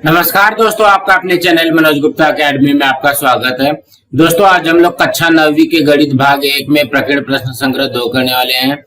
नमस्कार दोस्तों, आपका अपने चैनल मनोज गुप्ता अकेडमी में आपका स्वागत है। दोस्तों, आज हम लोग कक्षा 9वीं के गणित भाग 1 में प्रकीर्ण प्रश्न संग्रह 2 करने वाले हैं।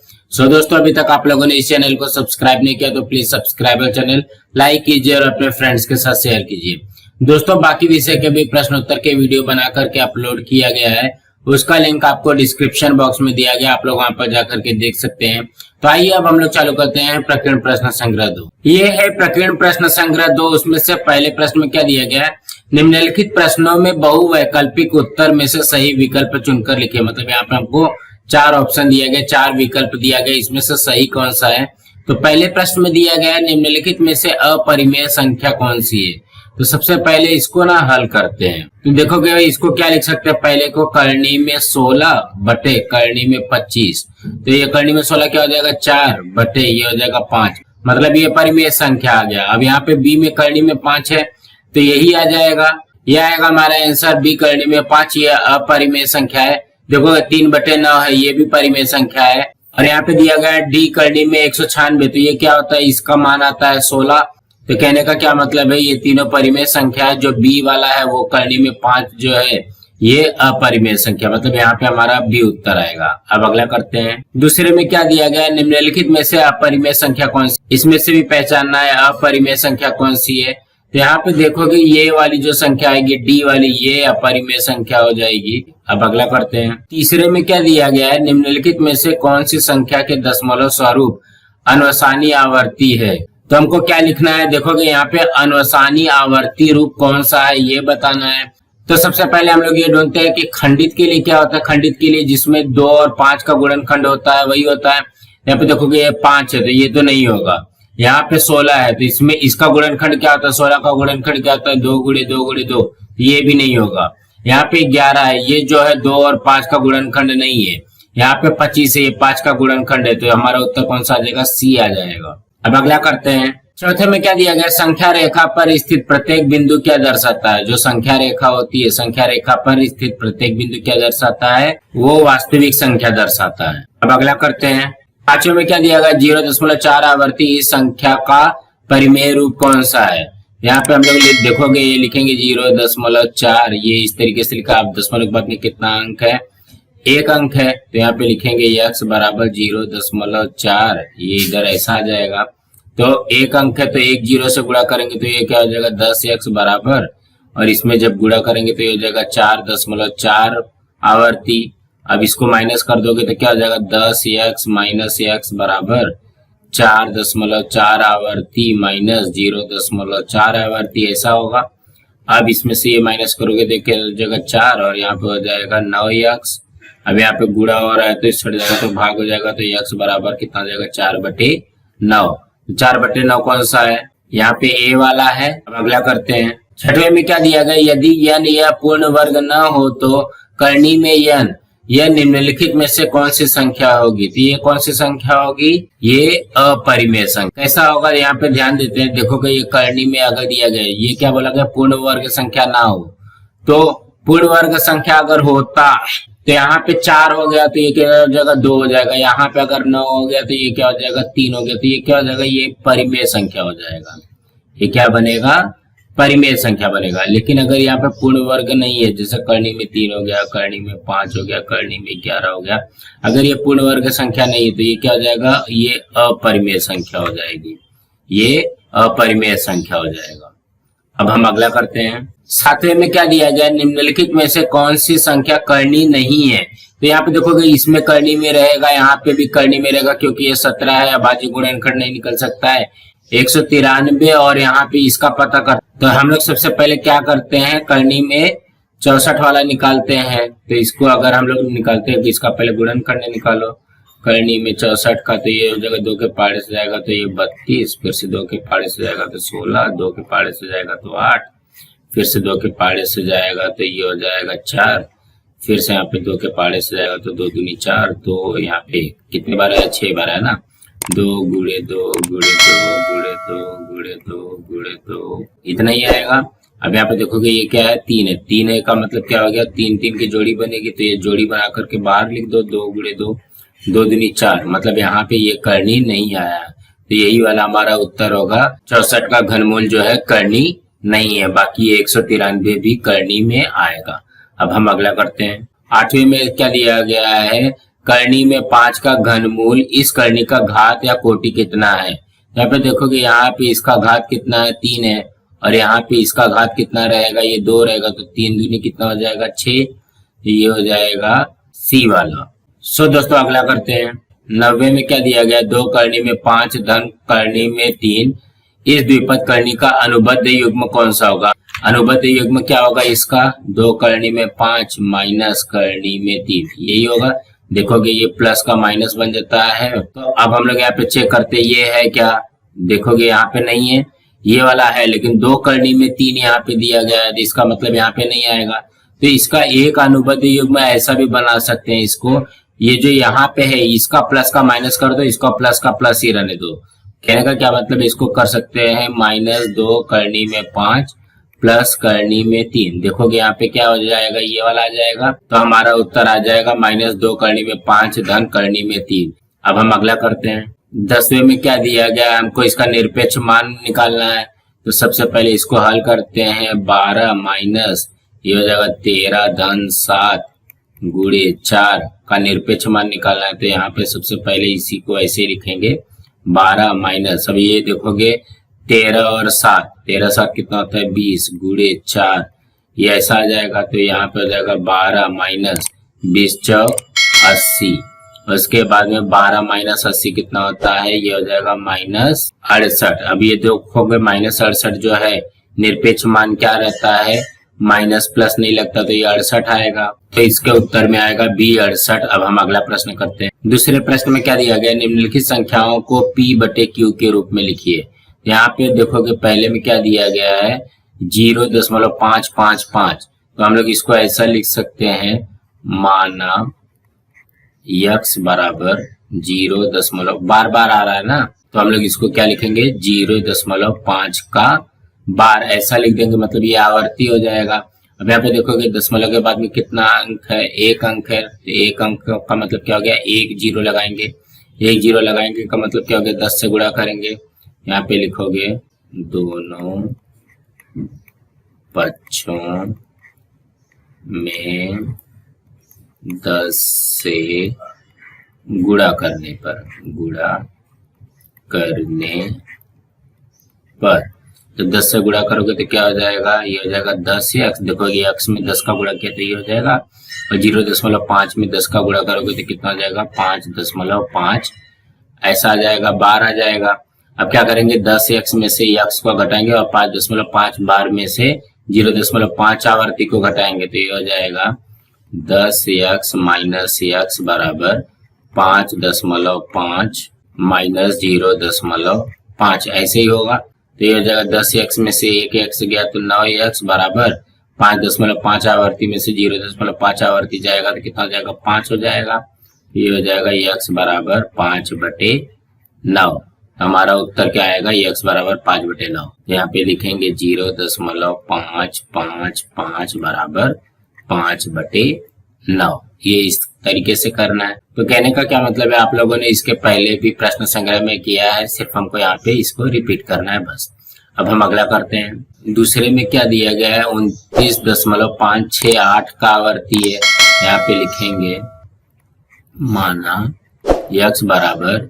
दोस्तों, अभी तक आप लोगों ने इस चैनल को सब्सक्राइब नहीं किया तो प्लीज सब्सक्राइब चैनल, लाइक कीजिए और अपने फ्रेंड्स के साथ शेयर कीजिए। दोस्तों, बाकी विषय के भी प्रश्न उत्तर के वीडियो बना करके अपलोड किया गया है, उसका लिंक आपको डिस्क्रिप्शन बॉक्स में दिया गया, आप लोग वहां पर जाकर के देख सकते हैं। तो आइए अब हम लोग चालू करते हैं प्रकीर्ण प्रश्न संग्रह 2। ये है प्रकीर्ण प्रश्न संग्रह 2। उसमें से पहले प्रश्न में क्या दिया गया है, निम्नलिखित प्रश्नों में बहुवैकल्पिक उत्तर में से सही विकल्प चुनकर लिखिए। मतलब यहाँ पे हमको 4 ऑप्शन दिया गया, 4 विकल्प दिया गया, इसमें से सही कौन सा है। तो पहले प्रश्न में दिया गया है निम्नलिखित में से अपरिमेय संख्या कौन सी है। तो सबसे पहले इसको ना हल करते हैं। तो देखोगे इसको क्या लिख सकते हैं, पहले को करनी में 16 बटे करनी में 25। तो ये करनी में 16 क्या हो जाएगा, 4 बटे ये हो जाएगा 5। मतलब ये परिमेय संख्या आ गया। अब यहाँ पे बी में करनी में 5 है तो यही आ जाएगा, यह आएगा हमारा आंसर बी करनी में 5। ये अपरिमेय संख्या है। देखो 3 बटे 9 है, ये भी परिमेय संख्या है। और यहाँ पे दिया गया डी करनी में 196, तो ये क्या होता है, इसका मान आता है 16। तो कहने का क्या मतलब है, ये तीनों परिमेय संख्या है। जो बी वाला है वो करनी में 5 जो है ये अपरिमेय संख्या, मतलब यहाँ पे हमारा बी उत्तर आएगा। अब अगला करते हैं। दूसरे में क्या दिया गया है, निम्नलिखित में से अपरिमेय संख्या कौन सी, इसमें से भी पहचानना है अपरिमेय संख्या कौन सी है। तो यहाँ पे देखोगे ये वाली जो संख्या आएगी डी वाली, ये अपरिमेय संख्या हो जाएगी। अब अगला करते हैं। तीसरे में क्या दिया गया है, निम्नलिखित में से कौन सी संख्या के दशमलव स्वरूप अनवसानी आवर्ती है। तो हमको क्या लिखना है, देखोगे यहाँ पे अनवसानी आवर्ती रूप कौन सा है ये बताना है। तो सबसे पहले हम लोग ये ढूंढते हैं कि खंडित के लिए क्या होता है। खंडित के लिए जिसमें 2 और 5 का गुणनखंड होता है वही होता है। यहाँ पे देखोगे ये 5 है तो ये तो नहीं होगा। यहाँ पे 16 है तो इसमें इसका गुणनखंड क्या होता है, 16 का गुणनखंड क्या होता है, 2 गुणे 2 गुणे 2, ये भी नहीं होगा। यहाँ पे 11 है, ये जो है 2 और 5 का गुणनखंड नहीं है। यहाँ पे 25 है, ये 5 का गुणनखंड है। तो हमारा उत्तर कौन सा आ जाएगा, सी आ जाएगा। अब अगला करते हैं। चौथे में क्या दिया गया, संख्या रेखा पर स्थित प्रत्येक बिंदु क्या दर्शाता है। जो संख्या रेखा होती है, संख्या रेखा पर स्थित प्रत्येक बिंदु क्या दर्शाता है, वो वास्तविक संख्या दर्शाता है। अब अगला करते हैं। पांचवें में क्या दिया गया, 0.4 आवर्ती इस संख्या का परिमेय रूप कौन सा है। यहाँ पे हम लोग देखोगे ये लिखेंगे 0.4, ये इस तरीके से लिखा। आप दशमलव के बाद में कितना अंक है, 1 अंक है। तो यहाँ पे लिखेंगे x बराबर 0.4, ये इधर ऐसा आ जाएगा। तो 1 अंक है तो 1 0 से गुणा करेंगे तो ये क्या हो जाएगा, 10x बराबर, और इसमें जब गुणा करेंगे तो ये हो जाएगा 4.4 आवर्ती। अब इसको माइनस कर दोगे तो क्या हो जाएगा, 10x माइनस x बराबर 4.4 आवर्ती माइनस 0.4 आवर्ती, ऐसा होगा। अब इसमें से ये माइनस करोगे तो क्या हो जाएगा 4, और यहाँ पे हो जाएगा 9x। अब यहाँ पे गुणा हो रहा है तो इस छट जाएगा तो भाग हो जाएगा। तो x बराबर कितना हो जाएगा, 4/9। 4/9 कौन सा है, यहाँ पे a वाला है। अब अगला करते हैं। छठवें में क्या दिया गया, यदि n यह पूर्ण वर्ग न हो तो करनी में n यह निम्नलिखित में से कौन सी संख्या होगी। तो ये कौन सी संख्या होगी, ये अपरिमेय संख्या। कैसा होगा, यहाँ पे ध्यान देते हैं। देखोगे ये करनी में अगर दिया गया, ये क्या बोला गया, पूर्ण वर्ग संख्या ना हो। तो पूर्ण वर्ग संख्या अगर होता तो यहाँ पे 4 हो गया तो ये क्या हो जाएगा, 2 हो जाएगा। यहाँ पे अगर 9 हो गया तो ये क्या हो जाएगा, 3 हो गया। तो ये क्या हो जाएगा, ये परिमेय संख्या हो जाएगा। ये क्या बनेगा, परिमेय संख्या बनेगा। लेकिन अगर यहाँ पे पूर्ण वर्ग नहीं है, जैसे करनी में 3 हो गया, करनी में 5 हो गया, करनी में 11 हो गया, अगर ये पूर्ण वर्ग संख्या नहीं है तो ये क्या हो जाएगा, ये अपरिमेय संख्या हो जाएगी। ये अपरिमेय संख्या हो जाएगा। अब हम अगला करते हैं। 7वें में क्या दिया गया, निम्नलिखित में से कौन सी संख्या करनी नहीं है। तो यहाँ पे देखोगे इसमें करनी में रहेगा, यहाँ पे भी करनी में रहेगा, क्योंकि ये 17 है, अभाज्य गुणनखंड नहीं निकल सकता है। 193 और यहाँ पे इसका पता कर, तो हम लोग सबसे पहले क्या करते हैं, करनी में 64 वाला निकालते हैं। तो इसको अगर हम लोग निकालते हैं तो इसका पहले गुणनखंड निकालो। करनी में 64 का तो ये हो जाएगा 2 के पाड़े से जाएगा तो ये 32, फिर से 2 के पाड़े से जाएगा तो 16, 2 के पाड़े से जाएगा तो 8, फिर से 2 के पाड़े से जाएगा तो ये हो जाएगा 4, फिर से यहाँ पे 2 के पाड़े से जाएगा तो 2 दूनी 4। तो यहाँ पे कितने बार है, 6 बार है ना। 2 गुणे 2 गुणे 2 गुणे 2 गुणे 2 गुणे 2, इतना ही आएगा। अब यहाँ पे देखोगे ये क्या है, 3 है। 3 है का मतलब क्या हो गया, 3 3 की जोड़ी बनेगी तो ये जोड़ी बना करके बाहर लिख दो। 2 गुणे 2 2 दूनी 4, मतलब यहाँ पे ये करनी नहीं आया। तो यही वाला हमारा उत्तर होगा। 64 का घनमूल जो है करनी नहीं है, बाकी 193 भी करनी में आएगा। अब हम अगला करते हैं। 8वें में क्या दिया गया है, करनी में 5 का घनमूल इस करनी का घात या कोटि कितना है। यहाँ पे देखोगे, यहाँ पे इसका घात कितना है, 3 है, और यहाँ पे इसका घात कितना रहेगा, ये 2 रहेगा, तो 3 दूनी कितना हो जाएगा, 6। ये हो जाएगा सी वाला। सो दोस्तों अगला करते हैं। 90 में क्या दिया गया, 2 करनी में 5 धन करनी में 3 इस द्विपद करनी का अनुबद्ध युग्म कौन सा होगा। अनुबद्ध युग्म क्या होगा इसका, 2 करनी में 5 माइनस करनी में 3, यही होगा। देखोगे ये प्लस का माइनस बन जाता है। तो अब हम लोग यहाँ पे चेक करते हैं, ये है क्या, देखोगे यहाँ पे नहीं है, ये वाला है, लेकिन 2 करनी में 3 यहाँ पे दिया गया है, तो इसका मतलब यहाँ पे नहीं आएगा। तो इसका एक अनुबद्ध युग्म ऐसा भी बना सकते हैं इसको, ये जो यहाँ पे है इसका प्लस का माइनस कर दो, इसका प्लस का प्लस ही रहने दो। कहने का क्या मतलब, इसको कर सकते हैं -2 करनी में 5 प्लस करनी में 3। देखोगे यहाँ पे क्या हो जाएगा, ये वाला आ जाएगा, तो हमारा उत्तर आ जाएगा -2 करनी में 5 धन करनी में 3। अब हम अगला करते हैं। 10वें में क्या दिया गया, हमको इसका निरपेक्ष मान निकालना है। तो सबसे पहले इसको हल करते हैं, 12 माइनस ये हो जाएगा 13 धन 7 गुणे 4 का निरपेक्ष मान निकालना है। तो यहाँ पे सबसे पहले इसी को ऐसे लिखेंगे, 12 माइनस, अब ये देखोगे 13 और 7, 13 7 कितना होता है 20 गुणे 4, ये ऐसा आ जाएगा। तो यहाँ पे हो जाएगा 12 माइनस 20 चौक 80। उसके बाद में 12 माइनस 80 कितना होता है, ये हो जाएगा -68। अब ये देखोगे -68 जो है निरपेक्ष मान क्या रहता है, माइनस प्लस नहीं लगता, तो ये 68 आएगा। तो इसके उत्तर में आएगा बी 68। अब हम अगला प्रश्न करते हैं। दूसरे प्रश्न में क्या दिया गया, निम्नलिखित संख्याओं को P/Q के रूप में लिखिए। यहाँ पे देखोगे पहले में क्या दिया गया है, 0.555। तो हम लोग इसको ऐसा लिख सकते हैं, माना x बराबर 0. बार बार आ रहा है ना, तो हम लोग इसको क्या लिखेंगे, 0.5 का बार ऐसा लिख देंगे, मतलब ये आवर्ती हो जाएगा। अब यहाँ पे देखोगे दशमलव के बाद में कितना अंक है, 1 अंक है, तो 1 अंक का मतलब क्या हो गया, 1 0 लगाएंगे, 1 0 लगाएंगे का मतलब क्या हो गया, 10 से गुणा करेंगे। यहाँ पे लिखोगे दोनों पक्षों में 10 से गुणा करने पर तो 10 से गुणा करोगे तो क्या हो जाएगा, ये हो जाएगा 10x। देखोगे x में 10 का गुणा किया तो ये हो जाएगा, और 0.5 में 10 का गुणा करोगे तो कितना हो जाएगा, 5.5 ऐसा आ जाएगा, बार आ जाएगा। अब क्या करेंगे, 10x में से x को घटाएंगे और 5.5 बार में से 0.5 आवर्ती को घटाएंगे, तो ये हो जाएगा 10x माइनस x बराबर 5.5 माइनस 0.5 ऐसे ही होगा। तो ये हो जाएगा 10x में से 1x गया तो 9x बराबर 5.5 आवर्ती में से 0.5 आवर्ती जाएगा तो कितना हो जाएगा, 5 हो जाएगा। ये हो जाएगा x बराबर 5/9। हमारा उत्तर क्या आएगा, x बराबर 5/9। यहाँ पे लिखेंगे 0.555 बराबर 5/9। ये इस तरीके से करना है। तो कहने का क्या मतलब है, आप लोगों ने इसके पहले भी प्रश्न संग्रह में किया है, सिर्फ हमको यहाँ पे इसको रिपीट करना है बस। अब हम अगला करते हैं। दूसरे में क्या दिया गया है, 29.568 का आवर्ती है। यहाँ पे लिखेंगे, माना x बराबर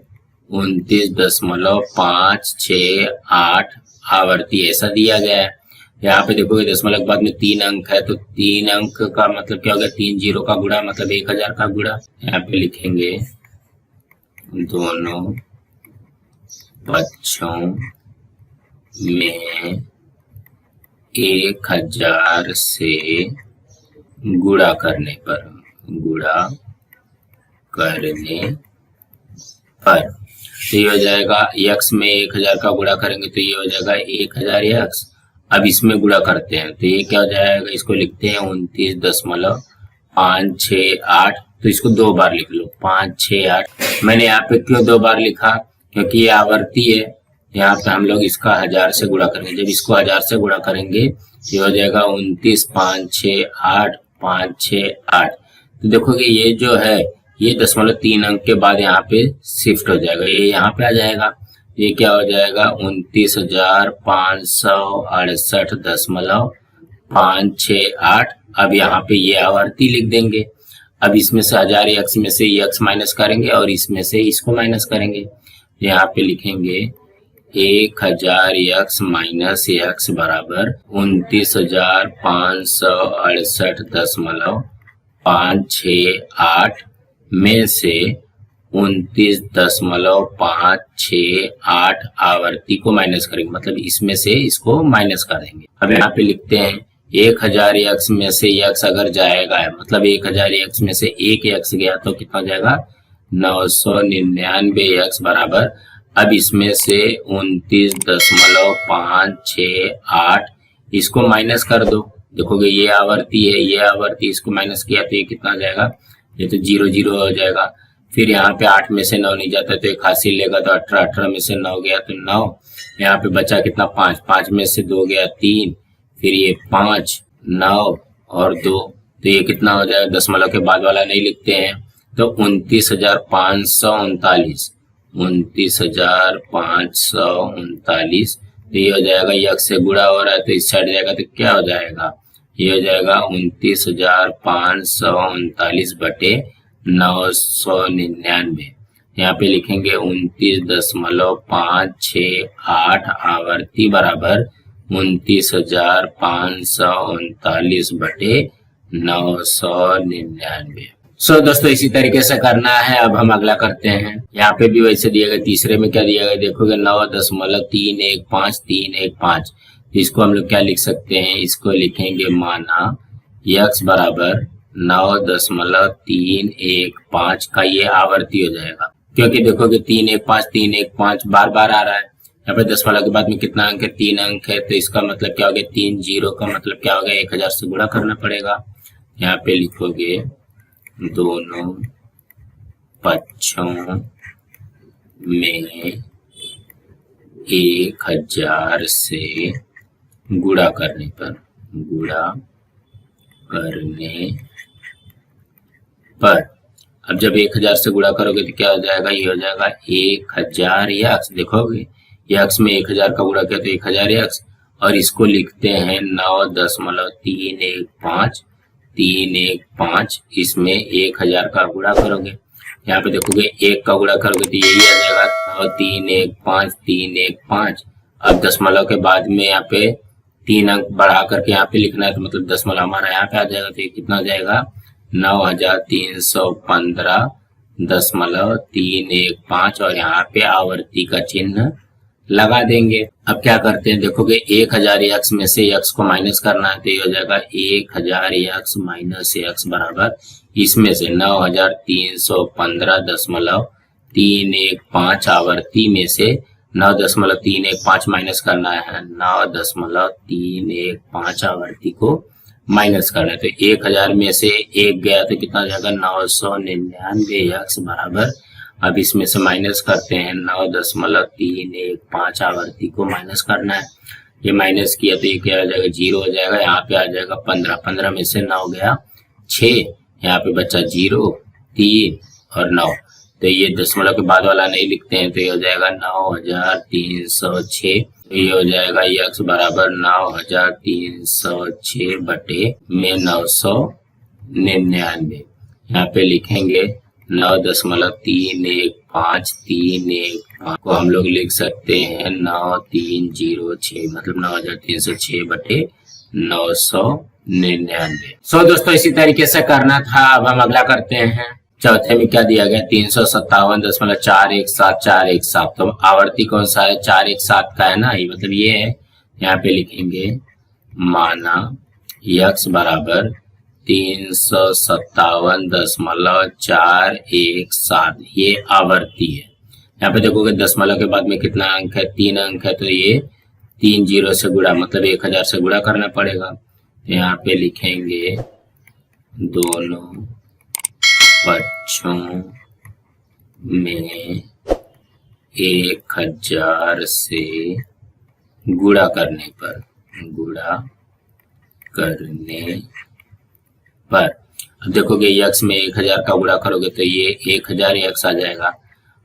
29.568 आवर्ती ऐसा दिया गया है। यहाँ पे देखोगे दशमलव के बाद में 3 अंक है, तो 3 अंक का मतलब क्या हो गया, 3 0 का गुणा मतलब 1000 का गुणा। यहाँ पे लिखेंगे दोनों पक्षों में 1000 से गुणा करने पर तो ये हो जाएगा, x में 1000 का गुणा करेंगे तो ये हो जाएगा 1000x। अब इसमें गुणा करते हैं तो ये क्या हो जाएगा, इसको लिखते हैं 29.568। तो इसको 2 बार लिख लो, 568। मैंने यहाँ पे क्यों 2 बार लिखा, क्योंकि ये आवर्ती है। यहाँ पे हम लोग इसका 1000 से गुणा करेंगे, जब इसको 1000 से गुणा करेंगे तो ये हो जाएगा 29.568। तो देखोगे ये जो है, ये 0.3 अंक के बाद यहाँ पे शिफ्ट हो जाएगा, ये यहाँ पे आ जाएगा। ये क्या हो जाएगा 29,568.568। अब यहाँ पे ये आवर्ती लिख देंगे। अब इसमें से 1000 में से x माइनस करेंगे और इसमें से इसको माइनस करेंगे। यहाँ पे लिखेंगे 1000 माइनस x बराबर 29,568.568 में से 29.568 आवर्ती को माइनस करेंगे, मतलब इसमें से इसको माइनस कर देंगे। अब यहाँ पे लिखते हैं 1000 में से x अगर जाएगा, मतलब 1000 में से एक x गया तो कितना जाएगा 999 x बराबर। अब इसमें से 29.568 इसको माइनस कर दो। देखोगे ये आवर्ती है, ये आवर्ती, इसको माइनस किया तो ये कितना जाएगा, ये तो 0 0 हो जाएगा। फिर यहाँ पे 8 में से 9 नहीं जाता तो एक हासिल लेगा तो 18, 18 में से 9 गया तो 9। यहाँ पे बचा कितना 5, 5 में से 2 गया 3, फिर ये 5, 9 और 2, तो ये कितना हो जाएगा, दशमलव के बाद वाला नहीं लिखते हैं तो 29,539, 29,539। तो ये हो जाएगा, यक्स से गुणा हो रहा है तो इस साइड जाएगा तो क्या हो जाएगा, ये हो जाएगा 29,539 बटे 999। यहाँ पे लिखेंगे 29.568 आवर्ती बराबर 29,539 बटे 999। सो दोस्तों इसी तरीके से करना है। अब हम अगला करते हैं। यहाँ पे भी वैसे दिया गया, तीसरे में क्या दिया गया देखोगे 9.315 इसको हम लोग क्या लिख सकते हैं, इसको लिखेंगे माना x बराबर 9.315 का ये आवर्ती हो जाएगा, क्योंकि देखोगे 315 बार बार आ रहा है। यहाँ पे दशमलव के बाद में कितना अंक है, 3 अंक है, तो इसका मतलब क्या हो गया 3 0 का मतलब क्या हो गया 1000 से गुणा करना पड़ेगा। यहाँ पे लिखोगे दोनों पक्षों में 1000 से गुणा करने पर अब जब 1000 से गुणा करोगे तो क्या हो जाएगा, ये हो जाएगा 1000 x। देखोगे x में 1000 का गुणा किया तो 1000 x, और इसको लिखते हैं 9.315 इसमें 1000 का गुणा करोगे। यहाँ पे देखोगे 1 का गुणा करोगे तो यही आ जाएगा 9.315। अब दशमलव के बाद में यहाँ पे 3 अंक बढ़ा करके यहाँ पे लिखना है, तो मतलब दशमलव हमारा यहाँ पे आ जाएगा तो ये कितना आ जाएगा 9315.315 और यहाँ पे आवर्ती का चिन्ह लगा देंगे। अब क्या करते हैं देखोगे 1000 x में से x को माइनस करना है तो ये हो जाएगा 1000 x माइनस x बराबर इसमें से 9315.315 आवर्ती में से 9.315 माइनस करना है, 9.315 आवर्ती को माइनस करना है। तो 1000 में से 1 गया तो कितना जाएगा 999 x बराबर। अब इसमें से माइनस करते हैं 9.315 आवर्ती को माइनस करना है। ये माइनस किया तो ये क्या हो जाएगा 0 हो जाएगा। यहाँ पे आ जाएगा 15, 15 में से 9 गया 6, यहाँ पे बचा 0, 3 और 9। तो ये दशमलव के बाद वाला नहीं लिखते हैं तो ये हो जाएगा 9306। तो ये हो जाएगा x बराबर 9306 बटे में 999। यहाँ पे लिखेंगे 9.315 को हम लोग लिख सकते हैं 9306, मतलब 9306 बटे 999। सो दोस्तों इसी तरीके से करना था। अब हम अगला करते हैं। चौथे में क्या दिया गया 357.417 तो आवर्ती कौन सा है 417 का है ना, ये मतलब ये है। यहाँ पे लिखेंगे माना x बराबर 357.417 ये आवर्ती है। यहाँ पे देखोगे दशमलव के बाद में कितना अंक है 3 अंक है, तो ये 3 0 से गुणा मतलब 1000 से गुणा करना पड़ेगा। यहाँ पे लिखेंगे दोनों पक्षों में 1000 से गुणा करने पर अब देखोगे x में 1000 का गुणा करोगे तो ये 1000 x आ जाएगा।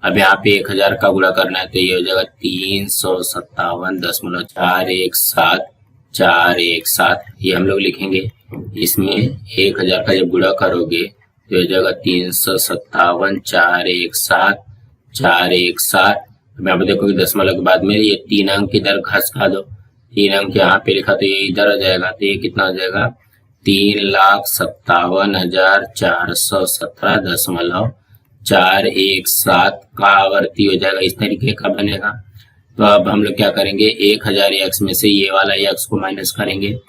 अब यहाँ पे 1000 का गुणा करना है तो ये हो जाएगा 357.417 ये हम लोग लिखेंगे। इसमें 1000 का जब गुणा करोगे तो हो जाएगा 357.417। यहाँ पे देखोगे दशमलव के बाद में ये 3 अंक इधर खसका दो, 3 अंक यहाँ पे लिखा तो ये इधर आ जाएगा, तो ये कितना हो जाएगा 3,57,417.417 का आवर्ती हो जाएगा। इस तरीके का बनेगा। तो अब हम लोग क्या करेंगे, 1000 एक्स में से ये वाला एक्स को माइनस करेंगे।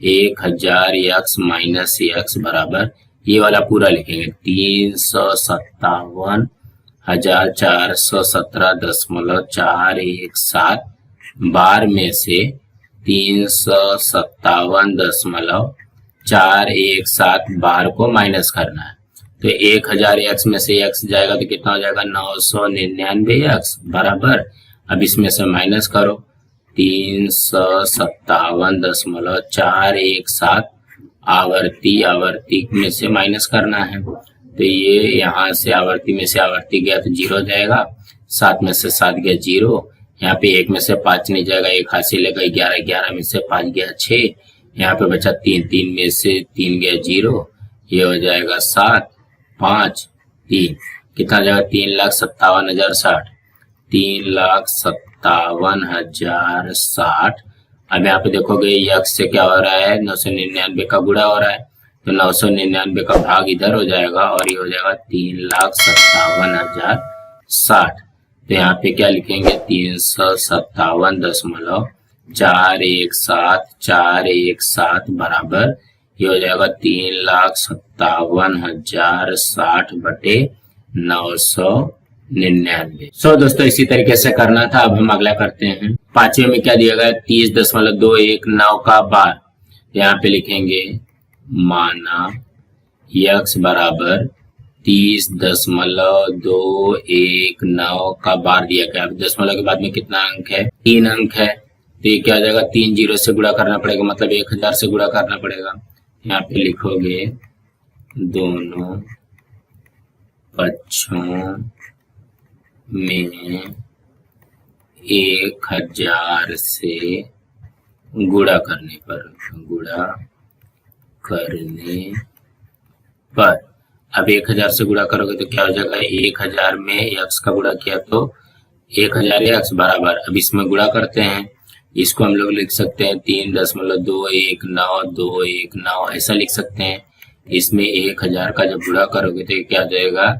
1000 एक्स माइनस एक्स बराबर ये वाला पूरा लिखेंगे 357,417.417 बार में से 357.417 बार को माइनस करना है। तो 1000 एक्स में से एक्स जाएगा तो कितना हो जाएगा 999 एक्स बराबर, अब इसमें से माइनस करो 357.417 आवर्ती में से माइनस करना है। तो ये यहाँ से आवर्ती में से आवर्ती गया तो 0 जाएगा, 7 में से 7 गया 0, यहाँ पे 1 में से 5 नहीं जाएगा, 1 हाथ से लेगा 11, 11 में से 5 गया 6, यहाँ पे बचा 3, 3 में से 3 गया 0, ये हो जाएगा 7, 5, 3 कितना जाएगा 3,57,060, 3,57,060। अब यहाँ पे देखोगे यक्स से क्या हो रहा है 999 का गुणा हो रहा है, तो 999 का भाग इधर हो जाएगा और ये हो जाएगा 3,57,060। तो यहाँ पे क्या लिखेंगे 357.417 बराबर ये हो जाएगा 3,57,060/999। सो दोस्तों इसी तरीके से करना था। अब हम अगला करते हैं। पांचवे में क्या दिया गया 30.219 का बार, यहाँ पे लिखेंगे माना यक्स बराबर 30.219 का बार दिया गया। दशमलव के बाद में कितना अंक है 3 अंक है, तो ये क्या हो जाएगा 3 0 से गुणा करना पड़ेगा, मतलब 1000 से गुणा करना पड़ेगा। यहाँ पे लिखोगे दोनों पक्षों में 1000 से गुणा करने पर अब 1000 से गुणा करोगे तो क्या हो जाएगा 1000 में एक्स का गुणा किया तो 1000 एक्स बराबर, अब इसमें गुणा करते हैं, इसको हम लोग लिख सकते हैं 3.219 ऐसा लिख सकते हैं। इसमें 1000 का जब गुणा करोगे तो क्या हो जाएगा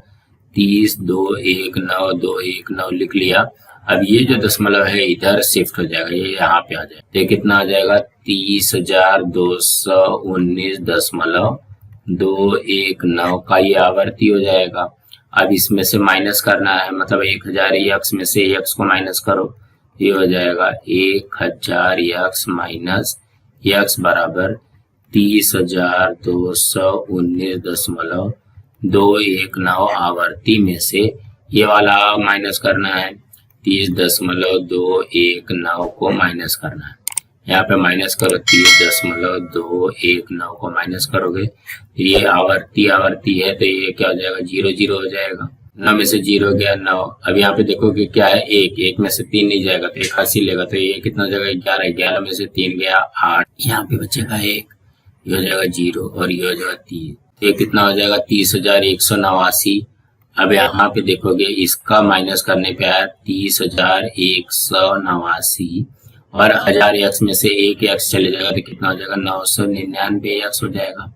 30,219 लिख लिया। अब ये जो दशमलव है इधर शिफ्ट हो जाएगा, ये यहाँ पे आ जाएगा, तो कितना आ जाएगा 30,219.219 का ये आवर्ती हो जाएगा। अब इसमें से माइनस करना है, मतलब 1000 एक्स में से एक्स को माइनस करो, ये हो जाएगा 1000 एक्स माइनस एक्स बराबर 30,219.219 आवर्ती में से ये वाला माइनस करना है 30.219 को माइनस करना है। यहाँ पे माइनस करो 30.219 को माइनस करोगे ये आवर्ती है, तो ये क्या हो जाएगा 0 0 हो जाएगा, 9 में से 0 गया 9। अब यहाँ पे देखोगे क्या है 1 में से 3 नहीं जाएगा तो 1 हासिल लेगा, तो ये कितना हो जाएगा 11, 11 में से 3 गया 8, यहाँ पे बचेगा 1, ये हो जाएगा 0 और ये हो जाएगा 3, तो ये कितना हो जाएगा 30,189। अब यहाँ पे देखोगे इसका माइनस करने पे आया 30,189 और 1000 एक्स में से 1 एक्स चले जाएगा तो कितना हो जाएगा 999 एक्स हो जाएगा।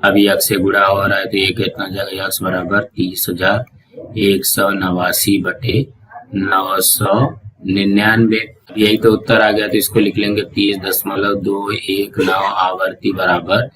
अब एक्स से गुणा हो रहा है तो ये कितना हो जाएगा एक्स बराबर 30,189/999। यही तो उत्तर आ गया, तो इसको लिख लेंगे 30.219 आवर्ती बराबर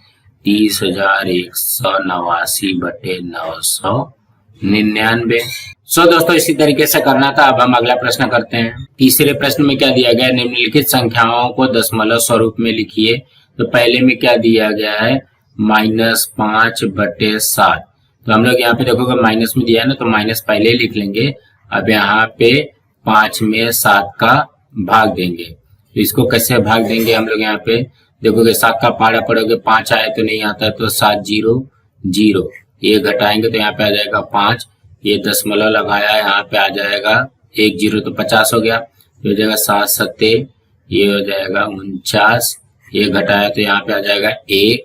30,189/999। सो दोस्तों इसी तरीके से करना था। अब हम अगला प्रश्न करते हैं। तीसरे प्रश्न में क्या दिया गया है, निम्नलिखित संख्याओं को दशमलव स्वरूप में लिखिए। तो पहले में क्या दिया गया है -5/7। तो हम लोग यहाँ पे देखोगे माइनस में दिया है ना, तो माइनस पहले लिख लेंगे। अब यहाँ पे 5 में 7 का भाग देंगे, तो इसको कैसे भाग देंगे हम लोग यहाँ पे देखोगे 7 का पहाड़ा पड़ोगे 5 आए तो नहीं आता, तो 7 0 0 ये घटाएंगे तो यहाँ पे आ जाएगा 5, ये दशमलव लगाया, यहाँ पे आ जाएगा 1 जीरो तो 50 हो गया, तो हो जाएगा 7 सत्ते, ये हो जाएगा 49, ये घटाया तो यहाँ पे आ जाएगा 1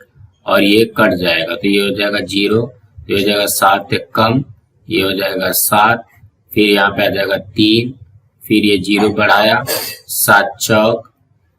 और ये कट जाएगा तो ये हो जाएगा 0, ये हो जाएगा 7 एक कम, ये हो जाएगा 7, फिर यहाँ पे आ जाएगा 3, फिर ये 0 बढ़ाया 7 चौक,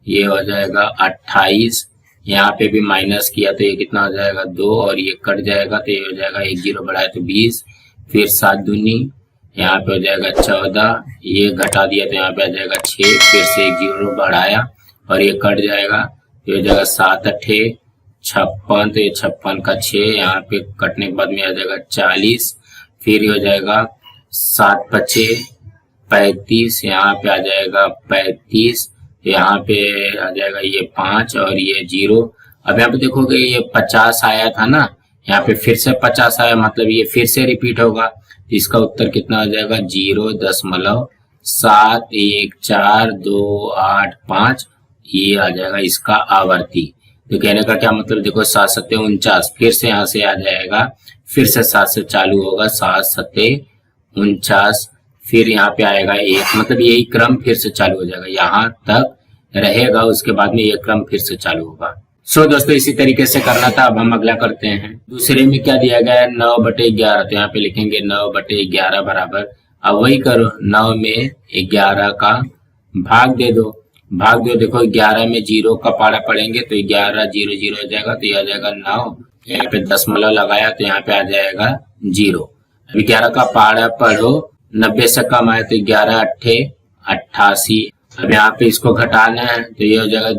ये हो जाएगा 28, यहाँ पे भी माइनस किया तो ये कितना हो जाएगा 2 और ये कट जाएगा तो ये हो जाएगा 1 जीरो बढ़ाया तो 20, फिर 7 दूनी, यहाँ पे हो जाएगा 14, ये घटा दिया तो यहाँ पे आ जाएगा 6, फिर से 1 जीरो बढ़ाया और ये कट जाएगा तो हो जाएगा 7 अट्ठे 56, तो ये 56 का 6, यहाँ पे कटने के बाद में आ जाएगा 40, फिर ये हो जाएगा 7 पचे 35, यहाँ पे आ जाएगा 35, यहाँ पे आ जाएगा ये 5 और ये 0। अब यहाँ पे देखोगे ये 50 आया था ना, यहाँ पे फिर से 50 आया, मतलब ये फिर से रिपीट होगा, इसका उत्तर कितना आ जाएगा 0.71428 ये आ जाएगा इसका आवर्ती। तो कहने का क्या मतलब, देखो 7 सत्ते 49, फिर से यहाँ से आ जाएगा, फिर से 7 से चालू होगा, 7 सत्ते 49, फिर यहाँ पे आएगा 1, मतलब यही क्रम फिर से चालू हो जाएगा, यहाँ तक रहेगा, उसके बाद में ये क्रम फिर से चालू होगा। सो दोस्तों इसी तरीके से करना था। अब हम अगला करते हैं। दूसरे में क्या दिया गया है 9/11, तो यहाँ पे लिखेंगे 9/11 बराबर, अब वही करो 9 में 11 का भाग दे दो, देखो 11 में 0 का पारा पड़ेंगे तो 11 0 0 हो जाएगा, तो यह आ जाएगा 9, यहाँ पे दशमलव लगाया तो यहाँ पे आ जाएगा 0। अब 11 का पारा पढ़ो, 90 से कम आए तो 11 अट्ठे 88, अब यहाँ पे इसको घटाना है तो ये हो जाएगा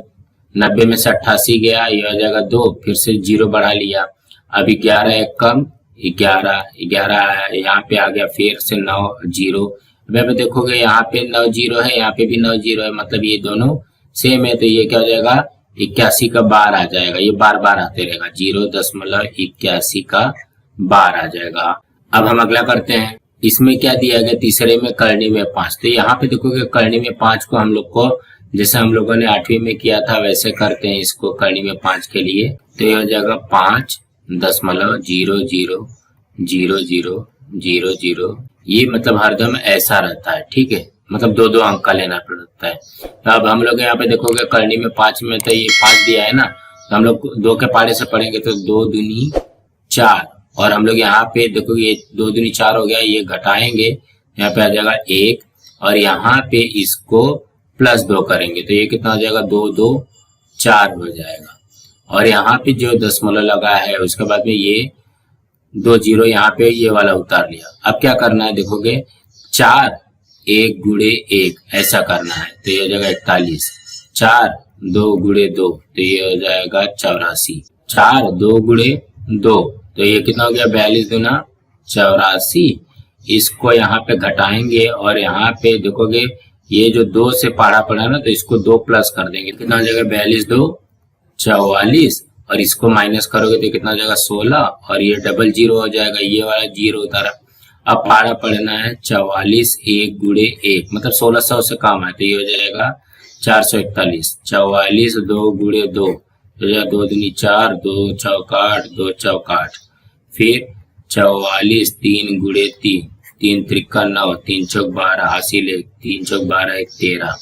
90 में से 88 गया, ये हो जाएगा 2, फिर से 0 बढ़ा लिया, अब 11 एक कम 11 यहाँ पे आ गया, फिर से 9 0। अब यहाँ पे देखोगे यहाँ पे 9 0 है, यहाँ पे भी 9 0 है, मतलब ये दोनों सेम है, तो ये क्या हो जाएगा 81 का बार आ जाएगा, ये बार बार आते रहेगा, 0.81 का बार आ जाएगा। अब हम अगला करते हैं। इसमें क्या दिया गया, तीसरे में करनी में 5, तो यहाँ पे देखोगे करनी में 5 को हम लोग को जैसे हम लोगों ने 8वीं में किया था वैसे करते हैं इसको करनी में 5 के लिए, तो ये हो जाएगा 5.000000, ये मतलब हरदम ऐसा रहता है, ठीक है, मतलब 2-2 अंक का लेना पड़ता है। तो अब हम लोग यहाँ पे देखोगे करनी में 5 में तो ये 5 दिया है ना, तो हम लोग 2 के पारे से पढ़ेंगे तो 2 दूनी 4, और हम लोग यहाँ पे देखोगे ये 2 दूनी 4 हो गया, ये घटाएंगे यहाँ पे आ जाएगा 1, और यहाँ पे इसको +2 करेंगे तो ये कितना हो जाएगा 2 2 4 हो जाएगा, और यहाँ पे जो दशमलव लगा है उसके बाद में ये 2 0 यहाँ पे ये वाला उतार लिया। अब क्या करना है देखोगे 4 1 गुणे 1 ऐसा करना है, तो ये हो जाएगा 41, 4 2 गुणे 2 तो ये हो जाएगा 84, 4 2 गुणे 2 तो ये कितना हो गया 42 दूना 84, इसको यहाँ पे घटाएंगे और यहाँ पे देखोगे ये जो 2 से पारा पड़ा ना तो इसको 2 प्लस कर देंगे, कितना हो जाएगा 42 2 44, और इसको माइनस करोगे तो कितना हो जाएगा 16, और ये डबल 0 हो जाएगा, ये वाला 0 उतारा। अब पारा पढ़ना है 44 1 गुणे 1, मतलब 1600 से कम है तो ये हो जाएगा 441, 44 2 गुणे 2 तो 2 दूनी 4 2 चौक 8 2 चौक 8, फिर 44 3 गुणे 3 3 त्रिका 9 3 चौक 12 हासिल 1 3 चौक 12 1 13,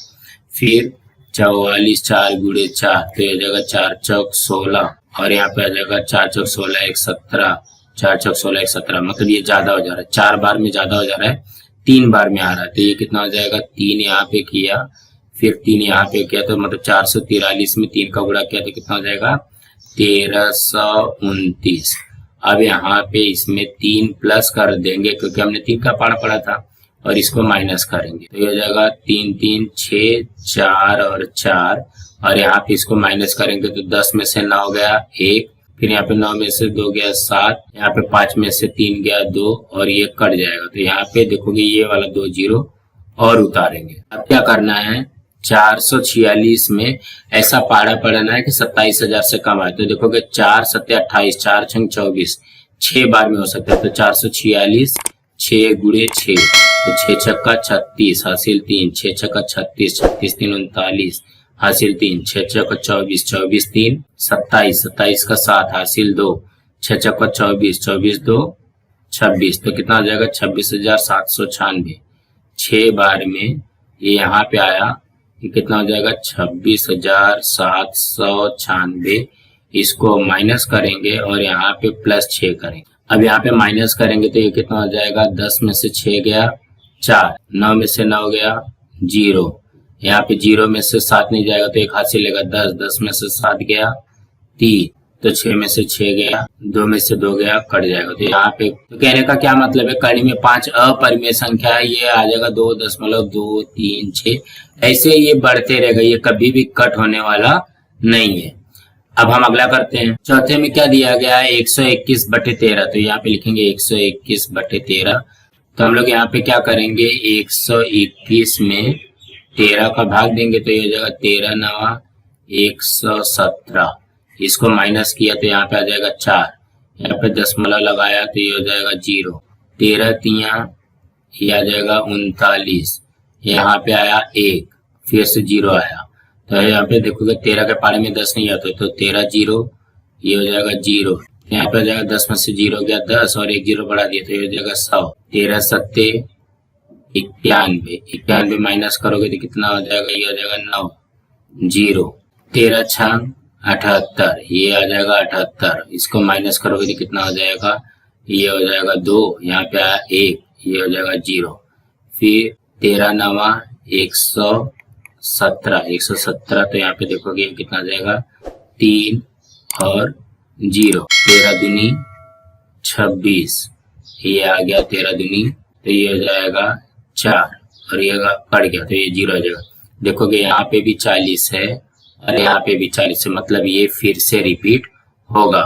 फिर 44 4 गुणे 4 तो ये हो जाएगा 4 चौक 16, और यहाँ पे आ जाएगा 4 चौक 16 1 17, 4 चौक 16 1 17, मतलब ये ज्यादा हो जा रहा है, 4 बार में ज्यादा हो जा रहा है, 3 बार में आ रहा है, तो ये कितना हो जाएगा 3 यहाँ पे किया, फिर 3 यहाँ पे किया, तो मतलब 443 में 3 का गुणा किया तो कितना हो जाएगा 1329। अब यहाँ पे इसमें 3 प्लस कर देंगे क्योंकि हमने 3 का पारा पड़ा था, और इसको माइनस करेंगे तो ये हो जाएगा 3 3 6 4 और 4, और यहाँ पे इसको माइनस करेंगे तो 10 में से 9 गया 1, फिर यहाँ पे 9 में से 2 गया 7, यहाँ पे 5 में से 3 गया 2, और ये कट जाएगा, तो यहाँ पे देखोगे ये वाला 2 0 और उतारेंगे। अब क्या करना है 446 में ऐसा पारा पढ़ना है कि 27,000 से कम आए, तो देखोगे 4 7 28 4 6 24 6 बार में हो सकता है, तो 446 6 गुणे 6 तो 6 छक्का 36 हासिल 3 6 छक्का 36 36 3 39 हासिल 3 6 चौका 24 24 3 27 27 का 7 हासिल 2 6 चौका 24 24 2 26, तो कितना हो जाएगा 26,796। 6 बार में ये यहाँ पे आया, ये कितना हो जाएगा 26,796। इसको माइनस करेंगे और यहाँ पे +6 करेंगे। अब यहाँ पे माइनस करेंगे तो ये कितना हो जाएगा, 10 में से 6 गया 4, 9 में से 9 गया 0, यहाँ पे 0 में से 7 नहीं जाएगा तो एक हाथ से लेगा 10, 10 में से 7 गया 3, तो 6 में से 6 गया, 2 में से 2 गया, कट जाएगा। तो यहाँ पे तो कहने का क्या मतलब है, कड़ी में 5 अपरिमेय संख्या है, ये आ जाएगा 2.2, 3, 6, ऐसे ये बढ़ते रहेगा, ये कभी भी कट होने वाला नहीं है। अब हम अगला करते हैं। चौथे में क्या दिया गया है, 121/13, तो यहाँ पे लिखेंगे 121/13। तो हम लोग यहाँ पे क्या करेंगे, 121 में 13 का भाग देंगे तो ये हो जाएगा 13 9 117। इसको माइनस किया तो यहाँ पे आ जाएगा 4, यहाँ पे दशमलव लगाया तो ये हो जाएगा 0, 13 3 ये आ जाएगा 39, यहाँ पे आया 1, फिर से 0 आया, तो यहाँ पे देखोगे 13 के पारे में 10 नहीं आता, तो 13 0, ये हो जाएगा 0, यहाँ पे आ जाएगा 10 में से 0 गया 10 और 1 0 बढ़ा दिया तो ये हो जाएगा 100। 13 7 91, 91 माइनस करोगे तो कितना हो जाएगा, ये हो जाएगा 9 0, 13 6 78, ये आ जाएगा 78, इसको माइनस करोगे तो कितना हो जाएगा, ये हो जाएगा 2, यहाँ पे आया 1, ये हो जाएगा 0, फिर 13 9 117, तो यहाँ पे देखोगे कितना आ जाएगा 3 और 0, 13 दूनी 26, ये आ गया 13 दूनी, तो ये हो जाएगा 4 और ये कट गया तो ये 0 आ जाएगा। देखोगे यहाँ पे भी 40 है और यहाँ पे भी 40 है, मतलब ये फिर से रिपीट होगा।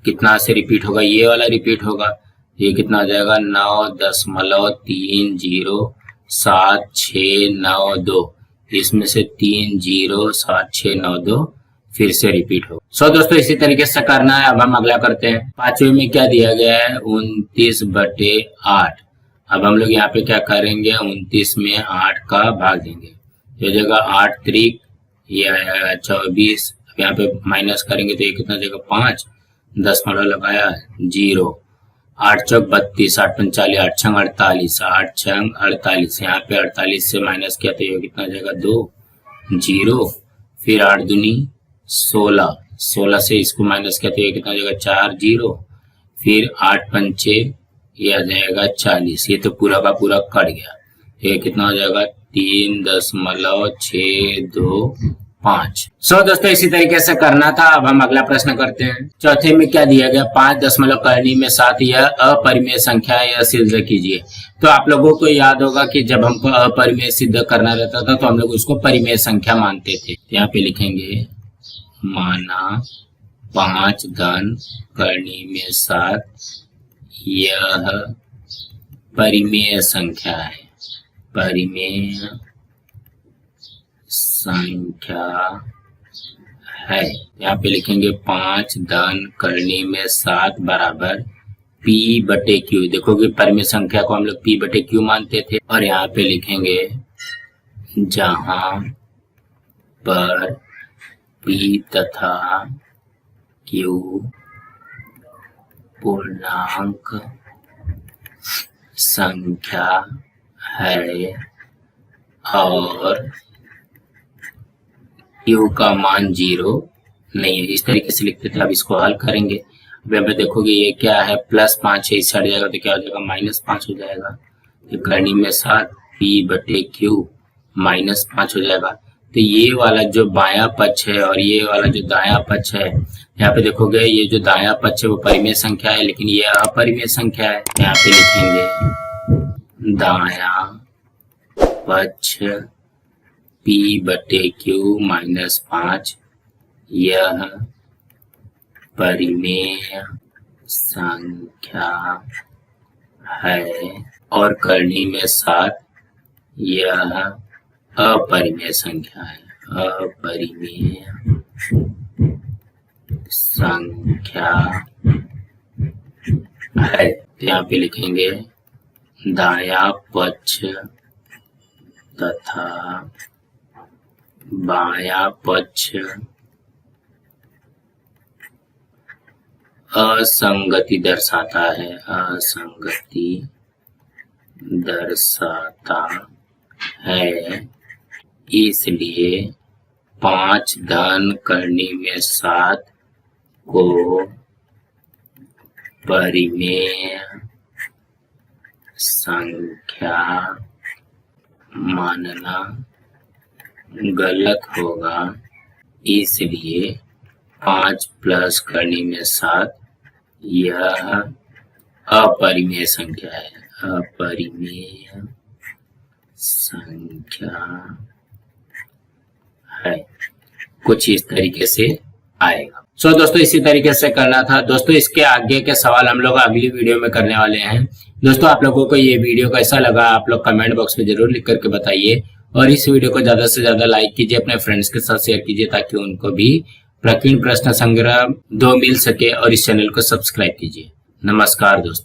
कितना से रिपीट होगा, ये वाला रिपीट होगा, ये कितना आ जाएगा 9.307692, इसमें से 307692 फिर से रिपीट हो। सो दोस्तों इसी तरीके से करना है। अब हम अगला करते हैं। पांचवें में क्या दिया गया है, 29/8। अब हम लोग यहाँ पे क्या करेंगे, 29 में 8 का भाग देंगे, ये जगह 8 त्रिक, ये आएगा 24, अब यहाँ पे माइनस करेंगे तो ये कितना जगह 5, दशमलव लगाया 0, 8 चौक 32, 8 पंचाली, 8 छंग 48, 8 छंग 48, यहाँ पे 48 से माइनस किया तो ये कितना जाएगा 2 0, फिर 8 दूनी 16, 16 से इसको माइनस किया तो ये कितना जाएगा 4 0, फिर 8 पंचे ये आ जाएगा 40, ये तो पूरा का पूरा कट गया, ये कितना हो जाएगा 3.625। सो दोस्तों इसी तरीके से करना था। अब हम अगला प्रश्न करते हैं। चौथे में क्या दिया गया, 5 दशमलव करनी में 7 यह अपरिमेय संख्या है, यह सिद्ध कीजिए। तो आप लोगों को याद होगा कि जब हमको अपरिमेय सिद्ध करना रहता था तो हम लोग उसको परिमेय संख्या मानते थे। यहाँ पे लिखेंगे माना 5 धन करनी में 7 यह परिमेय संख्या है, परिमेय संख्या है। यहाँ पे लिखेंगे 5 धन करनी में 7 बराबर P/Q। देखोगे परिमेय संख्या को हम लोग P/Q मानते थे। और यहाँ पे लिखेंगे जहां पर P तथा Q पूर्णांक संख्या है और Q का मान 0 नहीं है, इस तरीके से लिखते थे। अब इसको हल करेंगे। अब यहाँ पे देखोगे ये क्या है, +5 है, इससे हट जाएगा तो क्या हो जाएगा -5 हो जाएगा। तो करनी में 7 P/Q -5 हो जाएगा। तो ये वाला जो बायां पक्ष है और ये वाला जो दायां पक्ष है, यहाँ पे देखोगे ये जो दायां पक्ष है वो परिमेय संख्या है, लेकिन ये अपरिमेय संख्या है। यहाँ पे लिखेंगे दायां पक्ष P/Q -5 यह परिमेय संख्या है और करनी में 7 यह अपरिमेय संख्या है, अपरिमेय संख्या है। यहाँ पे लिखेंगे दायां पक्ष तथा बायां पक्ष असंगति दर्शाता है, असंगति दर्शाता है, इसलिए 5 धन करनी में 7 को परिमेय संख्या मानना गलत होगा, इसलिए 5 प्लस करने में 7 यह अपरिमेय संख्या है, अपरिमेय संख्या है। कुछ इस तरीके से आएगा। दोस्तों इसी तरीके से करना था। दोस्तों इसके आगे के सवाल हम लोग अगली वीडियो में करने वाले हैं। दोस्तों आप लोगों को ये वीडियो कैसा लगा आप लोग कमेंट बॉक्स में जरूर लिख करके बताइए, और इस वीडियो को ज्यादा से ज्यादा लाइक कीजिए, अपने फ्रेंड्स के साथ शेयर कीजिए ताकि उनको भी प्रकीर्ण प्रश्न संग्रह 2 मिल सके, और इस चैनल को सब्सक्राइब कीजिए। नमस्कार दोस्तों।